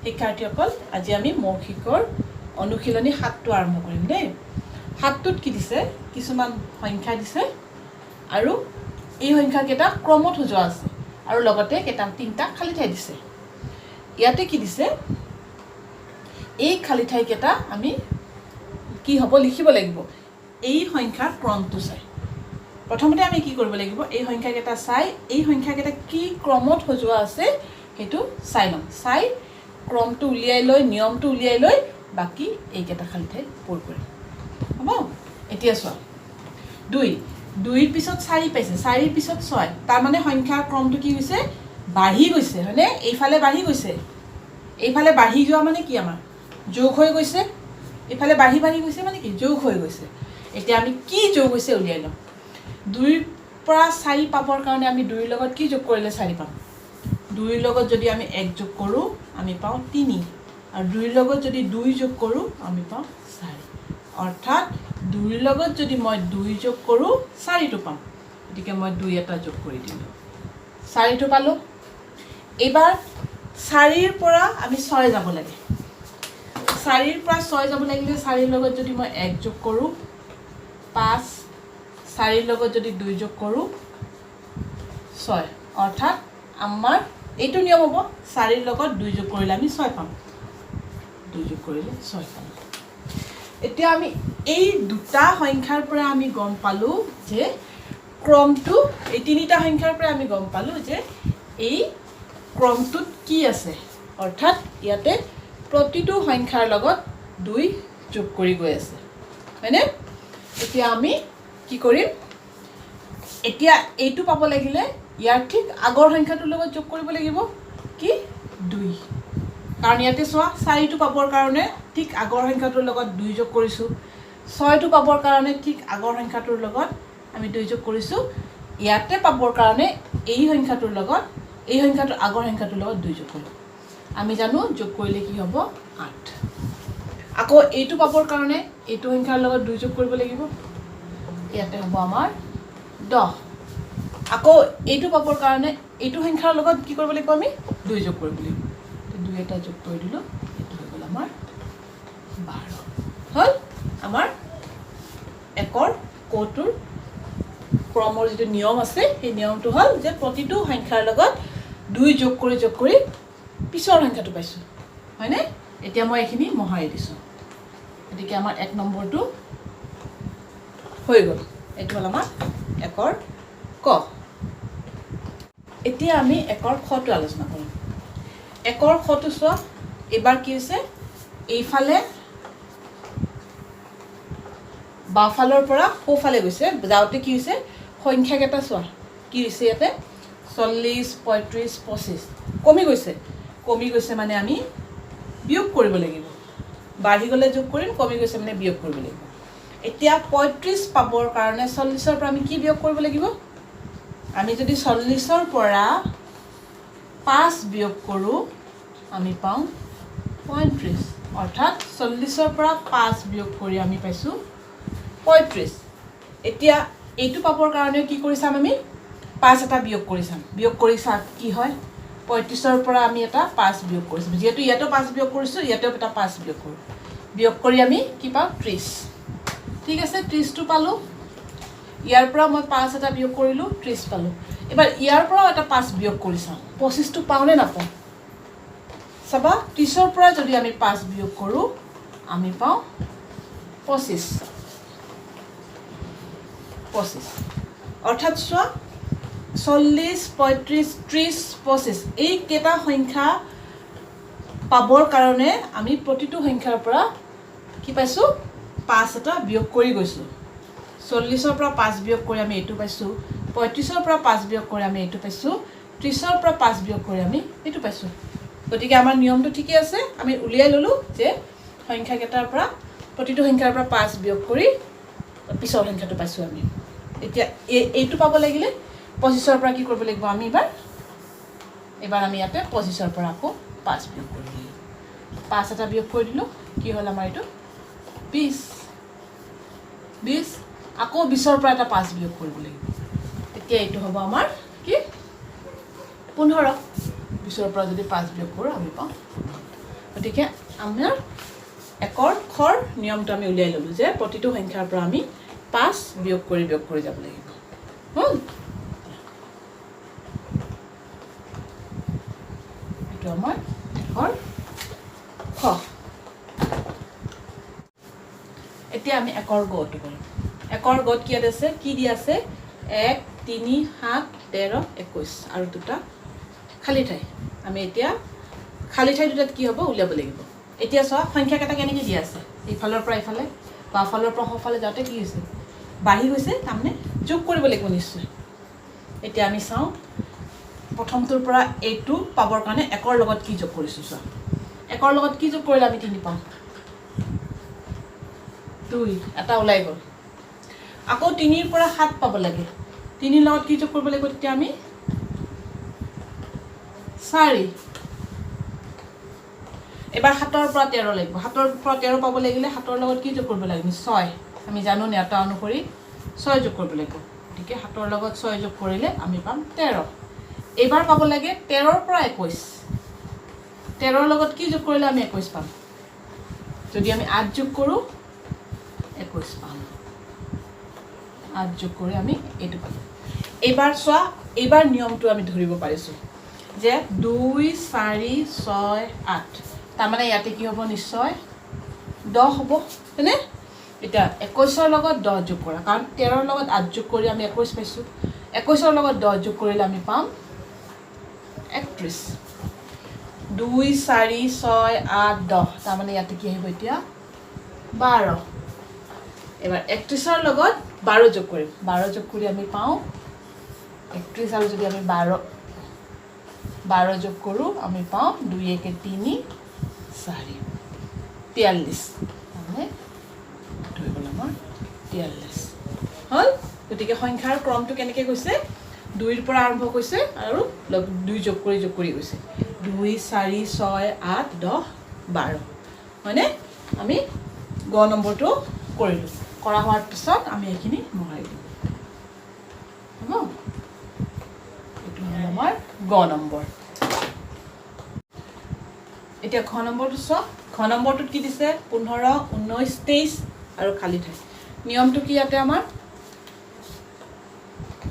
শিক্ষাৰ্থীসকল আজি আমি মৌখিকৰ অনুশীলনী 7টো আৰম্ভ কৰিম দেই 7টোত কি দিছে কিছুমান সংখ্যা দিছে আৰু এই সংখ্যাকেইটা ক্ৰমত সজোৱা আছে আৰু লগতে তিনিটা খালি ঠাই দিছে ইয়াতে কি দিছে এই খালি ঠাইকেইটা আমি কি হ'ব লিখিব লাগিব এই সংখ্যাৰ ক্ৰমটো চাই প্ৰথমতে আমি কি কৰিব লাগিব এই সংখ্যাকেইটা চাই এই সংখ্যাকেইটা কি ক্ৰমত সজোৱা আছে হেতু চাই লম চাই ক্ৰমটো উলিয়াই লৈ নিয়মটো উলিয়াই লৈ বাকি এইকেইটা খালি ঠাই পূৰ কৰিম হ'ব এতিয়া চোৱা 2 2 পিছত 4 পাইছে 4 পিছত 6 তাৰ মানে সংখ্যাৰ ক্ৰমটো কি হৈছে বাঢ়ি গৈছে হয়নে এইফালে বাঢ়ি গৈছে এইফালে বাঢ়ি যোৱা মানে কি আমাৰ যোগ হৈ গৈছে এইফালে বাঢ়ি গৈছে মানে কি যোগ হৈ গৈছে এতিয়া আমি কি যোগ হৈছে উলিয়াই লম 2 পৰা 4 পাবৰ কাৰণে আমি 2 লগত কি যোগ কৰিলে 4 পাম 2 লগত যদি আমি 1 যোগ কৰো আমি পাও 3 আৰু 2 লগত যদি 2 যোগ কৰো আমি পাও 4 অৰ্থাৎ 2 লগত যদি মই 2 যোগ কৰো 4 টো পাম গতিকে মই 2 এটা যোগ কৰি দিলো 4 টো পালো এবাৰ 4 ৰ পৰা আমি 6 যাব লাগে 4 ৰ পৰা 6 যাব লাগিলে 4 ৰ লগত যদি মই 1 যোগ কৰো 5 4 ৰ লগত যদি 2 যোগ কৰো 6 অৰ্থাৎ আমাৰ এইটো নিয়ম হ'ব 4 ৰ লগত 2 যোগ কৰিলে আমি 6 পাম 2 যোগ কৰিলে 6 পাম এতিয়া আমি এই দুটা সংখ্যাৰ পৰা আমি গম পালো যে ক্ৰমটো এই তিনিটা সংখ্যাৰ পৰা আমি গম পালো যে এই ক্ৰমটোত কি আছে অৰ্থাৎ ইয়াতে প্ৰতিটো সংখ্যাৰ লগত 2 যোগ কৰি গৈ আছে হয়নে এতিয়া আমি কি কৰিম এতিয়া এইটো পাব লাগিলে ইয়াৰ ঠিক আগৰ সংখ্যাটোৰ লগত যোগ কৰিব লাগিব কি 2 কাৰণ ইয়াতে চোৱা 4 টো পাবৰ কাৰণে ঠিক আগৰ সংখ্যাটোৰ লগত 2 যোগ কৰিছো 6 টো পাবৰ কাৰণে ঠিক আগৰ সংখ্যাটোৰ লগত আমি 2 যোগ কৰিছো ইয়াতে পাবৰ কাৰণে এই সংখ্যাটোৰ লগত এই সংখ্যাটোৰ আগৰ সংখ্যাটোৰ লগত 2 যোগ কৰিম আমি জানো যোগ কৰিলে কি হ'ব 8 আকৌ এইটো পাবৰ কাৰণে এইটো সংখ্যাৰ লগত 2 যোগ কৰিব লাগিব ইয়াতে হ'ব আমাৰ 10 আকৌ এইটো পাবৰ কাৰণে এইটো সংখ্যাৰ লগত কি কৰিব লাগিব আমি 2 যোগ কৰিব লাগিব 2 এটা যোগ কৰি দিলো এইটো হৈ গ'ল আমাৰ 12 হল আমাৰ একৰ কটোৰ ক্ৰমৰ যিটো নিয়ম আছে সেই নিয়মটো হল যে প্ৰতিটো সংখ্যাৰ লগত 2 যোগ কৰি পিছৰ সংখ্যাটো পাইছো হয়নে এতিয়া মই এখিনি মহাই দিছো গতিকে আমাৰ 1 নম্বৰটো হৈ গ'ল এইটো হল আমাৰ একৰ ক এতিয়া আমি একৰ খটো আলোচনা কৰিম একৰ খটো চোৱা এবাৰ কি হৈছে এইফালে বাফালৰ পৰা সোফালে গৈছে যাওতে কি হৈছে সংখ্যা কেটা চোৱা কি হৈছে ইয়াতে 40 35 25 কমি গৈছে মানে আমি বিয়োগ কৰিব লাগিব বাঢ়ি গলে যোগ কৰিম কমি গৈছে মানে বিয়োগ কৰিব লাগিব এতিয়া 35 পাবৰ কাৰণে 40 ৰ পৰা আমি কি বিয়োগ কৰিব লাগিব আমি যদি 40 ৰ পৰা 5 বিয়োগ কৰো আমি পাও 35 অৰ্থাৎ 40 ৰ পৰা 5 বিয়োগ কৰি আমি পাইছো 35 এতিয়া এইটো পাবৰ কাৰণে কি কৰিছাম আমি 5 এটা বিয়োগ কৰিছা কি হয় 35 ৰ পৰা আমি এটা 5 বিয়োগ কৰিছো যেহেতু ইয়াতো 5 বিয়োগ কৰিছো ইয়াতেও এটা 5 বিয়োগ কৰি আমি কি পাও 30 ঠিক আছে 30 টো পালো ইয়াৰ পৰা মই 5 এটা বিয়োগ কৰিলো 30 পালো এবাৰ ইয়াৰ পৰা এটা 5 বিয়োগ কৰিছা 25 টো পাওনে নাপাও সবা 30 ৰ পৰা যদি আমি 5 বিয়োগ কৰো আমি পাও 25 অৰ্থাৎ চোৱা 40 35 30 25 এই কেটা সংখ্যা পাবৰ কাৰণে আমি প্ৰতিটো সংখ্যাৰ পৰা কি পাইছো 5 এটা বিয়োগ কৰি গৈছো 40 ৰ পৰা 5 বিয়োগ কৰি আমি এইটো পাইছো 35 ৰ পৰা 5 বিয়োগ কৰি আমি এইটো পাইছো 30 ৰ পৰা 5 বিয়োগ কৰি আমি এইটো পাইছো গতিকে আমাৰ নিয়মটো ঠিকই আছে আমি উলিয়াই ললো যে সংখ্যা কেটাৰ পৰা প্ৰতিটো সংখ্যাৰ পৰা 5 বিয়োগ কৰি পিছৰ সংখ্যাটো পাইছো আমি এতিয়া এইটো পাব লাগিলে 25 ৰ পৰা কি কৰিব লাগিব আমি এবাৰ আমি ইয়াতে 25 ৰ পৰা আকৌ 5 বিয়োগ কৰি দিলো 5 এটা বিয়োগ কৰি দিলো কি হল আমাৰ এইটো 20 আকৌ 20 ৰ পৰা এটা 5 বিয়োগ কৰিব লাগিব তেতিয়া এইটো হ'ব আমাৰ কি 15 20 ৰ পৰা যদি 5 বিয়োগ কৰো আমি পাম গতিকে আমাৰ একৰ খৰ নিয়মটো আমি উলিয়াই ল'লোঁ যে প্ৰতিটো সংখ্যাৰ পৰা আমি 5 বিয়োগ কৰি যাব লাগিব হ'ল এইটো আমাৰ একৰ খ এতিয়া আমি একৰ গটো কৰিম একৰ গত কি আছে কি দি আছে 1 3 7 13 21 আৰু দুটা খালি ঠাই আমি এতিয়া খালি ঠাই দুটাত কি হ'ব উলিয়াব লাগিব এতিয়া চোৱা সংখ্যা কেইটা কেনেকৈ দিয়া আছে এইফালৰ পৰা এইফালে বাওঁফালৰ পৰা সোঁফালে যাওঁতে কি হৈছে বাঢ়ি গৈছে তাৰমানে যোগ কৰিব লাগিব নিশ্চয় এতিয়া আমি চাওঁ প্ৰথমটোৰ পৰা এইটো পাবৰ কাৰণে একৰ লগত কি যোগ কৰিছোঁ চোৱা একৰ লগত কি যোগ কৰিলে আমি 3 পাম 2 এটা ওলাই গ'ল আকৌ 3 ৰ পৰা 7 পাব লাগে 3 ৰ লগত কি যোগ কৰিব লাগিব তেতিয়া আমি 4 এবাৰ 7 ৰ পৰা 13 লাগিব 7 ৰ পৰা 13 পাব লাগিলে 7 ৰ লগত কি যোগ কৰিব লাগিব 6 আমি জানো নেতা অনুসৰি 6 যোগ কৰিব লাগিব গতিকে 7 ৰ লগত 6 যোগ কৰিলে আমি পাম 13 এবাৰ পাব লাগে 13 ৰ পৰা 21 13 ৰ লগত কি যোগ কৰিলে আমি 21 পাম যদি আমি 8 যোগ কৰোঁ 21 পাম 8 যোগ কৰি আমি এইটো পাম এবাৰ চোৱা এবাৰ নিয়মটো আমি ধৰিব পাৰিছোঁ যে 2 4 6 8 তাৰমানে ইয়াতে কি হ'ব নিশ্চয় 10 হ'ব হয়নে এতিয়া 21 ৰ লগত 10 যোগ কৰা কাৰণ 13 ৰ লগত 8 যোগ কৰি আমি 21 পাইছোঁ 21 ৰ লগত 10 যোগ কৰিলে আমি পাম 31 2 4 6 8 10 তাৰমানে ইয়াতে কি আহিব এতিয়া 12 এবাৰ 31 ৰ লগত 12 যোগ কৰিম 12 যোগ কৰি আমি পাওঁ 31 আৰু যদি আমি 12 যোগ কৰোঁ আমি পাওঁ 2 1 3 4 43 মানে হৈ গ'ল আমাৰ 43 হ'ল গতিকে সংখ্যাৰ ক্ৰমটো কেনেকৈ গৈছে 2 ৰ পৰা আৰম্ভ হৈছে আৰু 2 যোগ কৰি গৈছে 2 4 6 8 10 12 হয়নে আমি গ নম্বৰটো কৰিলোঁ কৰা হোৱাৰ পিছত আমি এইখিনি মোহাৰি দিম হ'ব এইটো হ'ল আমাৰ গ নম্বৰ এতিয়া ঘ নম্বৰটো চাওক ঘ নম্বৰটোত কি দিছে 15 19 23 আৰু খালী ঠাই নিয়মটো কি ইয়াতে আমাৰ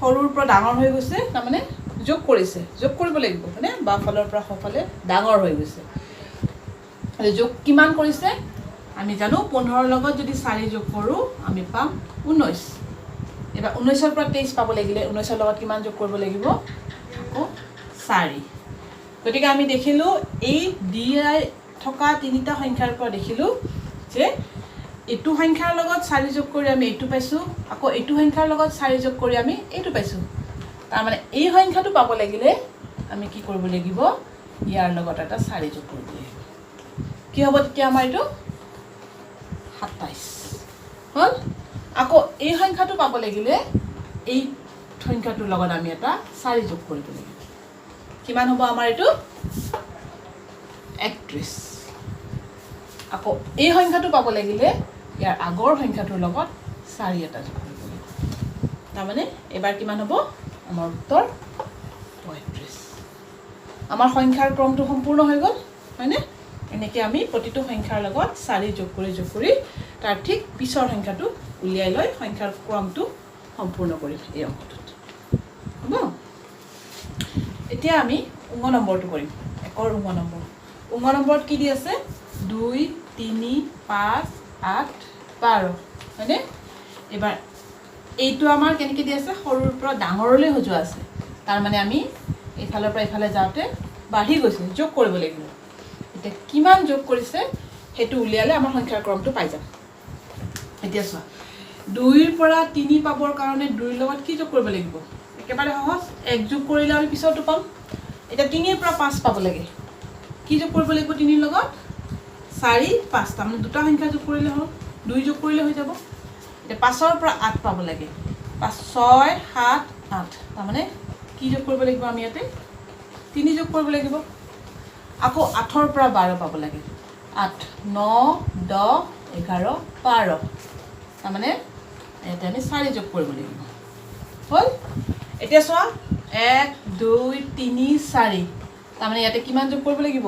সৰুৰ পৰা ডাঙৰ হৈ গৈছে তাৰমানে যোগ কৰিছে যোগ কৰিব লাগিব হয়নে বাওঁফালৰ পৰা সোঁফালে ডাঙৰ হৈ গৈছে যোগ কিমান কৰিছে আমি জানো 15 ৰ লগত যদি 4 যোগ কৰোঁ আমি পাম 19 এবাৰ 19 ৰ পৰা 23 পাব লাগিলে 19 ৰ লগত কিমান যোগ কৰিব লাগিব আকৌ 4 গতিকে আমি দেখিলোঁ এই দিয়াই থকা তিনিটা সংখ্যাৰ পৰা দেখিলোঁ যে এইটো সংখ্যাৰ লগত 4 যোগ কৰি আমি এইটো পাইছোঁ আকৌ এইটো সংখ্যাৰ লগত 4 যোগ কৰি আমি এইটো পাইছোঁ তাৰমানে এই সংখ্যাটো পাব লাগিলে আমি কি কৰিব লাগিব ইয়াৰ লগত এটা 4 যোগ কৰিব লাগিব কি হ'ব তেতিয়া আমাৰ এইটো 27 হ'ল আকৌ এই সংখ্যাটো পাব লাগিলে এই সংখ্যাটোৰ লগত আমি এটা 4 যোগ কৰিব লাগিব কিমান হ'ব আমাৰ এইটো 31 আকৌ এই সংখ্যাটো পাব লাগিলে ইয়াৰ আগৰ সংখ্যাটোৰ লগত 4 এটা যোগ কৰিব লাগিব তাৰমানে এবাৰ কিমান হ'ব আমাৰ উত্তৰ 35 আমাৰ সংখ্যাৰ ক্ৰমটো সম্পূৰ্ণ হৈ গ'ল হয়নে এনেকৈ আমি প্ৰতিটো সংখ্যাৰ লগত 4 যোগ কৰি তাৰ ঠিক পিছৰ সংখ্যাটো উলিয়াই লৈ সংখ্যাৰ ক্ৰমটো সম্পূৰ্ণ কৰিম এই অংকটোত হ'ব এতিয়া আমি উঙ নম্বৰটো কৰিম একৰ উঙ নম্বৰত কি দি আছে 2 3 5 8 12 হয়নে এবাৰ এইটো আমাৰ কেনেকৈ দি আছে সৰুৰ পৰা ডাঙৰলৈ সজোৱা আছে তাৰমানে আমি এইফালৰ পৰা এইফালে যাওঁতে বাঢ়ি গৈছে যোগ কৰিব লাগিব এতিয়া কিমান যোগ কৰিছে সেইটো উলিয়ালে আমাৰ সংখ্যাৰ ক্ৰমটো পাই যাম এতিয়া চোৱা 2 ৰ পৰা 3 পাবৰ কাৰণে 2 ৰ লগত কি যোগ কৰিব লাগিব একেবাৰে সহজ 1 যোগ কৰিলে আমি পিছতো পাম এতিয়া 3 ৰ পৰা 5 পাব লাগে কি যোগ কৰিব লাগিব 3 ৰ লগত 4 5 তাৰমানে দুটা সংখ্যা যোগ কৰিলে হ'ল 2 যোগ কৰিলে হৈ যাব এতিয়া 5 ৰ পৰা 8 পাব লাগে 5 6 7 8 তাৰমানে কি যোগ কৰিব লাগিব আমি ইয়াতে 3 যোগ কৰিব লাগিব আকৌ 8 ৰ পৰা 12 পাব লাগে 8 9 10 11 12 তাৰমানে ইয়াতে আমি 4 যোগ কৰিব লাগিব হ'ল এতিয়া চোৱা 1 2 3 4 তাৰমানে ইয়াতে কিমান যোগ কৰিব লাগিব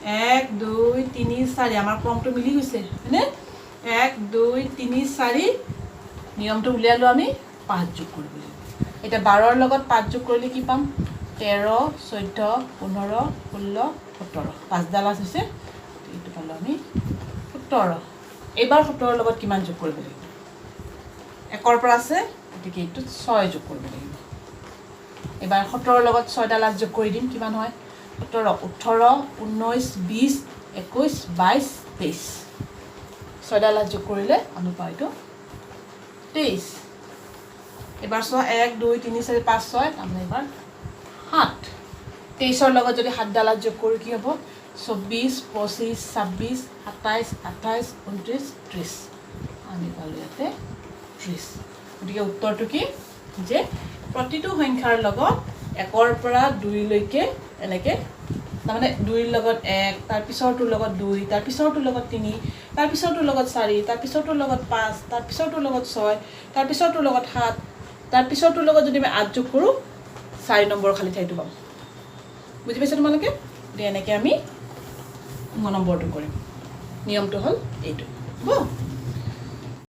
1 2 3 4 আমাৰ ক্ৰমটো মিলি গৈছে হয়নে 1 2 3 4 নিয়মটো উলিয়ালো আমি 5 যোগ কৰিব লাগিব এটা 12 ৰ লগত 5 যোগ কৰিলে কি পাম 13 14 15 16 17 5 ডাল আছে এইটো পালো আমি 17 এবাৰ 17 ৰ লগত কিমান যোগ কৰিব লাগিব 1 ৰ পৰা আছে গতিকে এইটো 6 যোগ কৰিব লাগিব এবাৰ 17 ৰ লগত 6 ডাল যোগ কৰি দিম কিমান হয় 17 18 19 20 21 22 23 6 ডাল যোগ কৰিলে আমি পাই এইটো 23 এবাৰ 6 1 2 3 4 5 6 আমৰা এবাৰ 7 23 ৰ লগত যদি 7 ডাল যোগ কৰো কি হ'ব 24 25 26 27 28 29 30 আমি পালো ইয়াতে 30 গতিকে উত্তৰটো কি যে প্ৰতিটো সংখ্যাৰ লগত 1 ৰ পৰা 2 লৈকে এনেকে মানে 2 ৰ লগত 1 তাৰ পিছৰটোৰ লগত 2 তাৰ পিছৰটোৰ লগত 3 তাৰ পিছৰটোৰ লগত 4 তাৰ পিছৰটোৰ লগত 5 তাৰ পিছৰটোৰ লগত 6 তাৰ পিছৰটোৰ লগত 7 তাৰ পিছৰটোৰ লগত যদি আমি 8 যোগ কৰো 4 নম্বৰ খালি ঠাইটো পাম বুজি পাইছে তোমালোকে এনেকে আমি 9 নম্বৰটো কৰিম নিয়মটো হল এইটো হ'ব